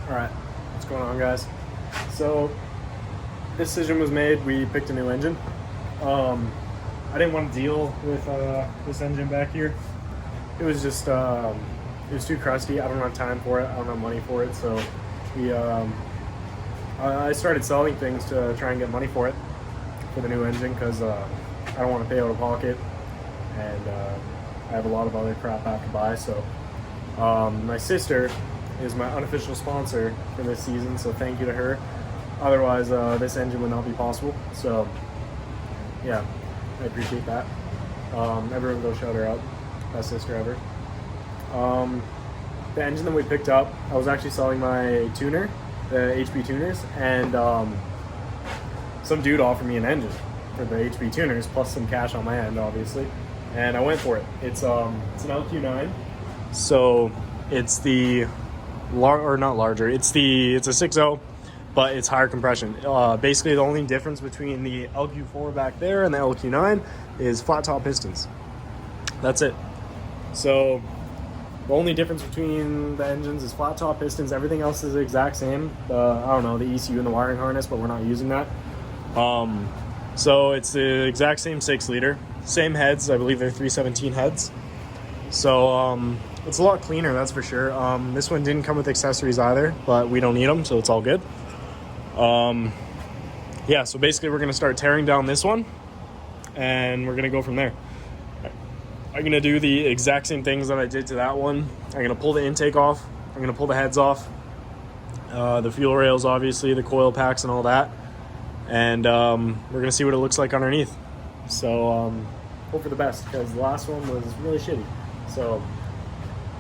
Alright, what's going on, guys? So, decision was made. We picked a new engine. I didn't want to deal with this engine back here. It was just, it was too crusty. I don't have time for it. I don't have money for it. So, I started selling things to try and get money for it, for the new engine, because I don't want to pay out of pocket. And I have a lot of other crap I have to buy. So, my sister is my unofficial sponsor for this season, so thank you to her. Otherwise, this engine would not be possible. So, yeah, I appreciate that. Everyone go shout her out. Best sister ever. The engine that we picked up, I was actually selling my tuner, the HP tuners, and some dude offered me an engine for the HP tuners, plus some cash on my end, obviously. And I went for it. It's an LQ9. So it's the not larger. It's a 6.0, but it's higher compression. Basically, the only difference between the LQ4 back there and the LQ9 is flat top pistons. That's it. So the only difference between the engines is flat top pistons. Everything else is the exact same. I don't know, the ECU and the wiring harness, but we're not using that. So it's the exact same 6-liter, same heads. I believe they're 317 heads. So it's a lot cleaner, that's for sure. This one didn't come with accessories either, but we don't need them, so it's all good. Yeah, so basically we're going to start tearing down this one, and we're going to go from there. I'm going to do the exact same things that I did to that one. I'm going to pull the intake off. I'm going to pull the heads off. The fuel rails, obviously, the coil packs and all that. And we're going to see what it looks like underneath. So hope for the best, because the last one was really shitty. So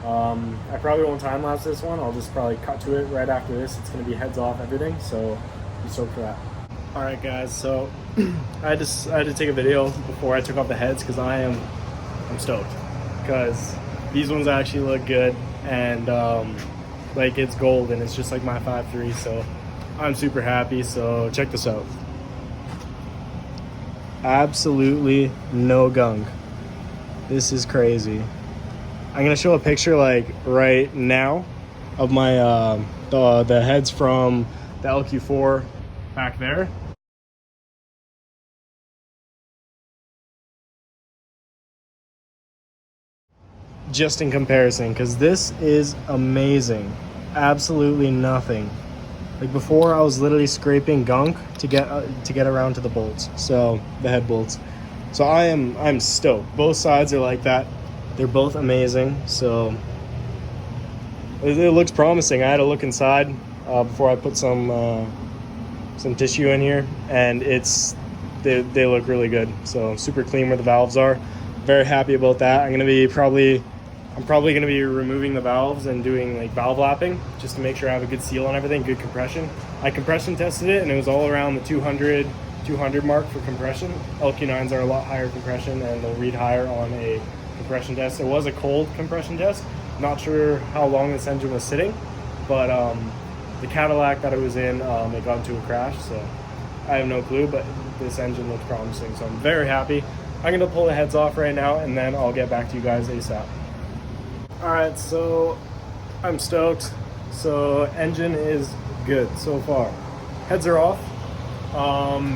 I probably won't time lapse this one. I'll just probably cut to it right after this. It's going to be heads off everything, so be stoked for that. All right, guys. So I had to take a video before I took off the heads, because I'm stoked, because these ones actually look good, and like it's gold, and it's just like my 5.3. So I'm super happy. So check this out. Absolutely no gunk. This is crazy. I'm gonna show a picture like right now of my the heads from the LQ4 back there. Just in comparison, because this is amazing. Absolutely nothing. Like before, I was literally scraping gunk to get around to the bolts, so the head bolts. So I'm stoked. Both sides are like that. They're both amazing, so it looks promising. I had to look inside before I put some tissue in here, and they look really good. So super clean where the valves are. Very happy about that. I'm probably going to be removing the valves and doing like valve lapping, just to make sure I have a good seal on everything, good compression. I compression tested it, and it was all around the 200 mark for compression. LQ9s are a lot higher compression, and they'll read higher on a compression test. It was a cold compression test. Not sure how long this engine was sitting, but the Cadillac that it was in, it got into a crash, so I have no clue, but this engine looks promising, so I'm very happy. I'm going to pull the heads off right now, and then I'll get back to you guys ASAP. Alright, so I'm stoked. So engine is good so far. Heads are off.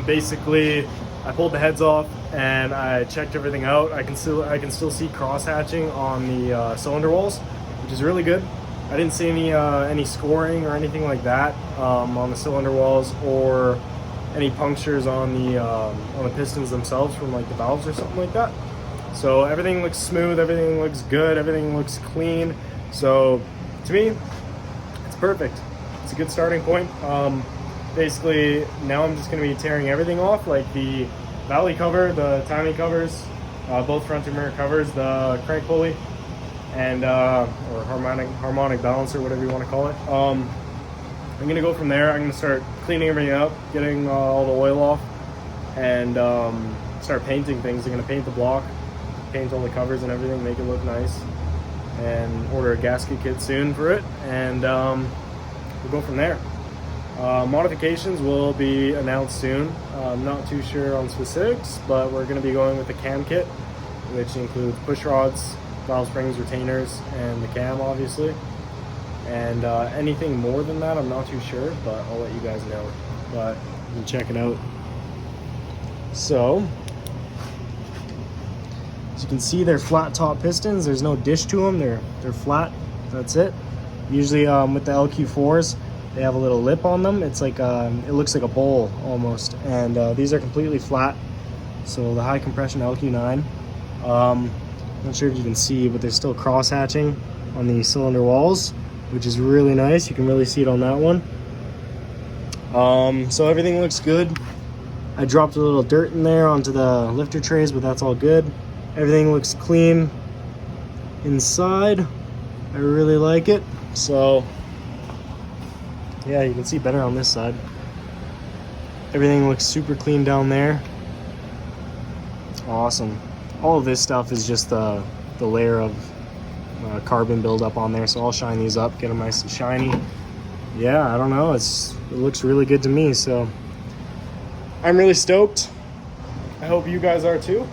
Basically, I pulled the heads off and I checked everything out. I can still see cross hatching on the cylinder walls, which is really good. I didn't see any scoring or anything like that on the cylinder walls, or any punctures on the pistons themselves from like the valves or something like that. So everything looks smooth, everything looks good, everything looks clean. So to me, it's perfect. It's a good starting point. Basically, now I'm just going to be tearing everything off, like the valley cover, the timing covers, both front and rear covers, the crank pulley, and or harmonic balancer, whatever you want to call it. I'm going to go from there. I'm going to start cleaning everything up, getting all the oil off, and start painting things. I'm going to paint the block, paint all the covers and everything, make it look nice, and order a gasket kit soon for it, and we'll go from there. Modifications will be announced soon. I'm not too sure on specifics, but we're going to be going with the cam kit, which includes push rods, valve springs, retainers, and the cam, obviously. And anything more than that, I'm not too sure, but I'll let you guys know. But you can check it out. So, as you can see, they're flat top pistons. There's no dish to them. They're flat. That's it. Usually with the LQ4s, they have a little lip on them. It's like it looks like a bowl almost. And these are completely flat. So the high compression LQ9. Not sure if you can see, but there's still cross hatching on the cylinder walls, which is really nice. You can really see it on that one. So everything looks good. I dropped a little dirt in there onto the lifter trays, but that's all good. Everything looks clean inside. I really like it. So yeah, you can see better on this side. Everything looks super clean down there. Awesome. All of this stuff is just the layer of carbon buildup on there, so I'll shine these up, get them nice and shiny. Yeah, I don't know, it looks really good to me, so I'm really stoked. I hope you guys are too.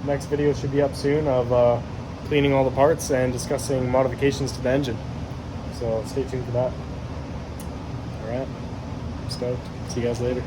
Next video should be up soon of cleaning all the parts and discussing modifications to the engine, so stay tuned for that. All right, I'm stoked. See you guys later.